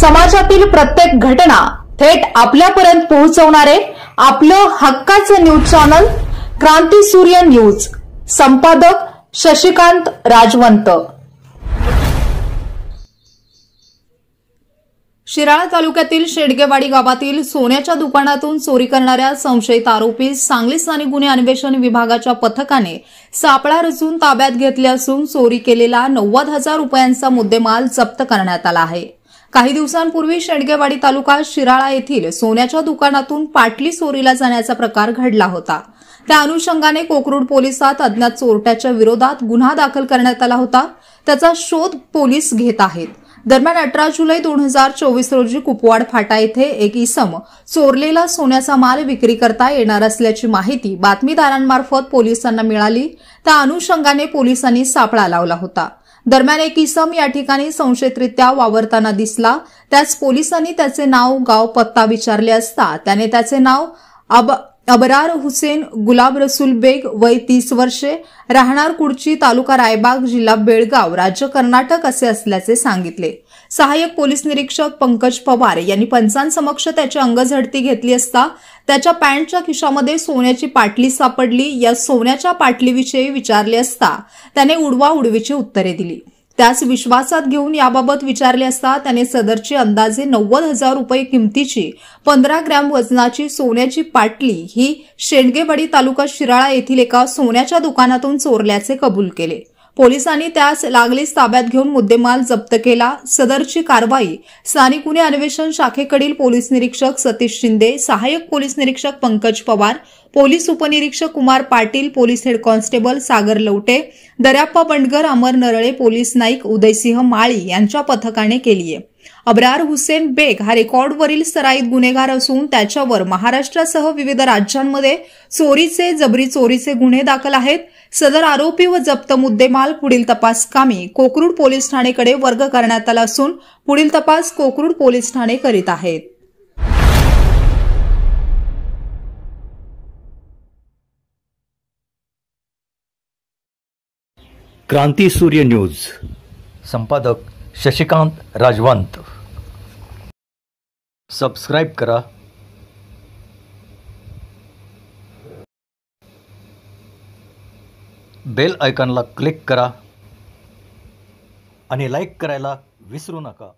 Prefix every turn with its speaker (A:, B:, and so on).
A: समाजातील प्रत्येक घटना थेट आपल्यापर्यंत पोहोचवणारे आपलं हक्काचं न्यूज चॅनल क्रांती सूर्य न्यूज। संपादक शशिकांत राजवंत। शिराळा तालुक्यातील शेडगेवाडी गावातील सोन्याच्या दुकानातून चोरी करणाऱ्या संशयित आरोपी सांगली स्थानिक गुन्हे अन्वेषण विभागाच्या पथकाने सापळा रचून ताब्यात घेतले असून चोरी केलेला 90,000 रुपयांचा मुद्देमाल जप्त करण्यात आला आहे। काही दिवसांपूर्वी शेडगेवाडी तालुका शिराळा येथील सोन्याच्या दुकानातून पाटली चोरीला जाण्याचा प्रकार घडला होता। त्या अनुषंगाने कोकरूड पोलिसात अज्ञात चोरट्याच्या विरोधात गुन्हा दाखल करण्यात आला होता। त्याचा शोध पोलीस घेत आहेत। दरम्यान 18 जुलै 2024 रोजी कुपवाड फाटा येथे एक इसम चोरलेला सोन्याचा माल विक्री करता येणार असल्याची माहिती बातमीदारांमार्फत पोलिसांना मिळाली। त्या अनुषंगाने पोलिसांनी सापळा लावला होता। दरम्यान एक इसम या ठिकाणी संशयितरित्या वावरताना दिसला। त्याच पोलिसांनी त्याचे नाव, गाव, पत्ता विचारले असता त्याने त्याचे नाव अबरार हुसेन गुलाब रसूल बेग, वय 30 वर्षे, राहणार कुडची, तालुका रायबाग, जिल्हा बेळगाव, राज्य कर्नाटक असे असल्याचे सांगितले। सहाय्यक पोलीस निरीक्षक पंकज पवार यांनी पंचांसमक्ष त्याची अंगझडती घेतली असता त्याच्या पॅन्टच्या खिशामध्ये सोन्याची पाटली सापडली। या सोन्याच्या पाटलीविषयी विचारले असता त्याने उडवाउडवीची उत्तरे दिली। त्यास विश्वासात घेऊन याबाबत विचारले असता त्याने सदरची अंदाजे 90,000 रुपये किमतीची 15 ग्रॅम वजनाची सोन्याची पाटली ही शेडगेवाडी तालुका शिराळा येथील एका सोन्याच्या दुकानातून चोरल्याचे कबूल केले। पोलिसांनी त्यास लागलीच ताब्यात घेऊन मुद्देमाल जप्त केला। सदरची कारवाई स्थानिक गुन्हे अन्वेषण शाखेकडील पोलीस निरीक्षक सतीश शिंदे, सहाय्यक पोलीस निरीक्षक पंकज पवार, पोलीस उपनिरीक्षक Kumar Patil, police head constable Sagar Lavate, Daryappa Bandgar, Amar Narale, police Naik Udaysingh Mali यांच्या पथकाने केली आहे। अबरार हुसेन बेग हा रेकॉर्डवरील सराईत गुन्हेगार असून त्याच्यावर महाराष्ट्रासह विविध राज्यांमध्ये चोरीचे, जबरी चोरीचे गुन्हे दाखल आहेत। सदर आरोपी व जप्त मुद्देमाल पुढील तपास कामी कोकरूड पोलीस ठाणेकडे वर्ग करण्यात आला असून पुढील तपास कोकरूड पोलीस ठाणे करीत आहेत।
B: क्रांती सूर्य न्यूज। संपादक शशिकांत राजवंत। सबस्क्राइब करा, बेल आयकॉनला क्लिक करा आणि लाईक करायला विसरू नका।